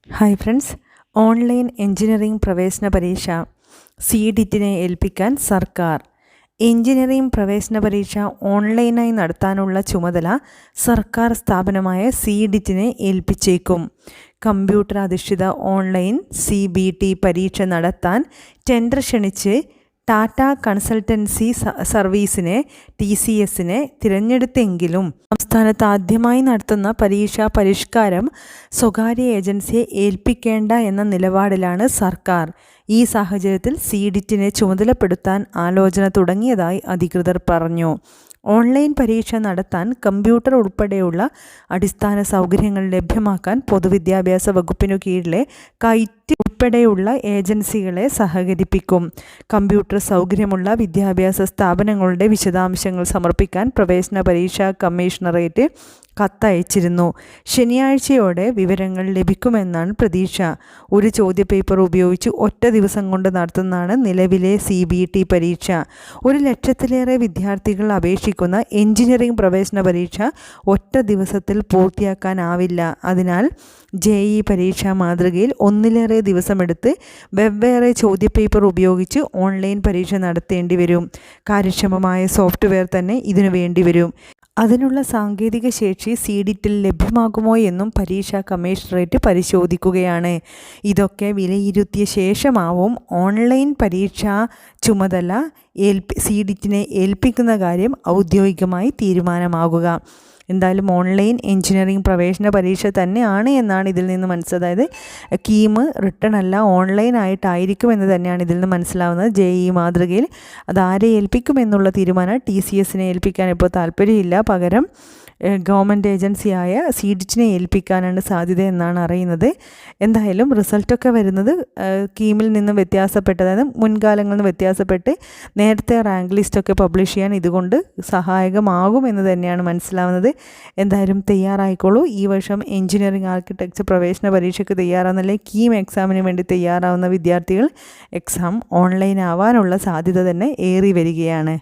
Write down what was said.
Hi friends, online engineering പ്രവേശന പരീക്ഷ CDETനെ ഏൽപ്പിക്കാൻ സർക്കാർ. എഞ്ചിനീയറിംഗ് പ്രവേശന പരീക്ഷ ഓൺലൈനായി നടത്താനുള്ള ചുമതല സർക്കാർ സ്ഥാപനമായ CDETനെ ഏൽപ്പിച്ചേക്കും. കമ്പ്യൂട്ടർ അധിഷ്ഠിത ഓൺലൈൻ CBT പരീക്ഷ നടത്താൻ ടെൻഡർ ക്ഷണിച്ച് ടാറ്റ കൺസൾട്ടൻസി സർവീസിനെ TCSനെ തിരഞ്ഞെടുത്തെങ്കിലും സംസ്ഥാനത്ത് ആദ്യമായി നടത്തുന്ന പരീക്ഷാ പരിഷ്കാരം സ്വകാര്യ ഏജൻസിയെ ഏൽപ്പിക്കേണ്ട എന്ന നിലപാടിലാണ് സർക്കാർ. ഈ സാഹചര്യത്തിൽ CDETനെ ചുമതലപ്പെടുത്താൻ ആലോചന തുടങ്ങിയതായി അധികൃതർ പറഞ്ഞു. ഓൺലൈൻ പരീക്ഷ നടത്താൻ കമ്പ്യൂട്ടർ ഉൾപ്പെടെയുള്ള അടിസ്ഥാന സൗകര്യങ്ങൾ ലഭ്യമാക്കാൻ പൊതുവിദ്യാഭ്യാസ വകുപ്പിനു കീഴിലെ കൈറ്റ് ഉൾപ്പെടെയുള്ള ഏജൻസികളെ സഹകരിപ്പിക്കും. കമ്പ്യൂട്ടർ സൗകര്യമുള്ള വിദ്യാഭ്യാസ സ്ഥാപനങ്ങളുടെ വിശദാംശങ്ങൾ സമർപ്പിക്കാൻ പ്രവേശന പരീക്ഷാ കമ്മീഷണറേറ്റ് കത്തയച്ചിരുന്നു. ശനിയാഴ്ചയോടെ വിവരങ്ങൾ ലഭിക്കുമെന്നാണ് പ്രതീക്ഷ. ഒരു ചോദ്യപേപ്പർ ഉപയോഗിച്ച് ഒറ്റ ദിവസം കൊണ്ട് നടത്തുന്നതാണ് നിലവിലെ CBT പരീക്ഷ. 1,00,000-ലേറെ വിദ്യാർത്ഥികൾ അപേക്ഷിക്കുന്ന എഞ്ചിനീയറിംഗ് പ്രവേശന പരീക്ഷ ഒറ്റ ദിവസത്തിൽ പൂർത്തിയാക്കാനാവില്ല. അതിനാൽ JEE പരീക്ഷാ മാതൃകയിൽ ഒന്നിലേറെ ദിവസമെടുത്ത് വെവ്വേറെ ചോദ്യപേപ്പർ ഉപയോഗിച്ച് ഓൺലൈൻ പരീക്ഷ നടത്തേണ്ടി വരും. കാര്യക്ഷമമായ സോഫ്റ്റ്വെയർ തന്നെ ഇതിനു വേണ്ടി വരും. അതിനുള്ള സാങ്കേതിക ശേഷി CDETൽ ലഭ്യമാകുമോ എന്നും പരീക്ഷാ കമ്മീഷണറേറ്റ് പരിശോധിക്കുകയാണ്. ഇതൊക്കെ വിലയിരുത്തിയ ശേഷമാവും ഓൺലൈൻ പരീക്ഷാ ചുമതല CDETനെ ഏൽപ്പിക്കുന്ന കാര്യം ഔദ്യോഗികമായി തീരുമാനമാകുക. എന്തായാലും ഓൺലൈൻ എഞ്ചിനീയറിംഗ് പ്രവേശന പരീക്ഷ തന്നെയാണ് എന്നാണ് ഇതിൽ നിന്ന് അതായത് കീം റിട്ടൺ അല്ല, ഓൺലൈൻ ആയിട്ടായിരിക്കും എന്ന് തന്നെയാണ് ഇതിൽ നിന്ന് മനസ്സിലാവുന്നത്. JEE മാതൃകയിൽ അതാരെ ഏൽപ്പിക്കുമെന്നുള്ള തീരുമാനം TCSനെ ഏൽപ്പിക്കാൻ ഇപ്പോൾ താല്പര്യമില്ല. പകരം ഗവൺമെൻറ് ഏജൻസിയായ CDETനെ ഏൽപ്പിക്കാനാണ് സാധ്യത എന്നാണ് അറിയുന്നത്. എന്തായാലും റിസൾട്ടൊക്കെ വരുന്നത് കീമിൽ നിന്നും വ്യത്യാസപ്പെട്ട്, അതായത് മുൻകാലങ്ങളിൽ നിന്ന് വ്യത്യാസപ്പെട്ട് നേരത്തെ റാങ്ക് ലിസ്റ്റൊക്കെ പബ്ലിഷ് ചെയ്യാൻ ഇതുകൊണ്ട് സഹായകമാകും എന്ന് തന്നെയാണ് മനസ്സിലാവുന്നത്. എന്തായാലും തയ്യാറായിക്കോളൂ. ഈ വർഷം എഞ്ചിനീയറിംഗ് ആർക്കിടെക്ചർ പ്രവേശന പരീക്ഷയ്ക്ക് തയ്യാറാവുന്നില്ലേ, കീം എക്സാമിന് വേണ്ടി തയ്യാറാവുന്ന വിദ്യാർത്ഥികൾ എക്സാം ഓൺലൈൻ ആവാനുള്ള സാധ്യത തന്നെ ഏറി വരികയാണ്.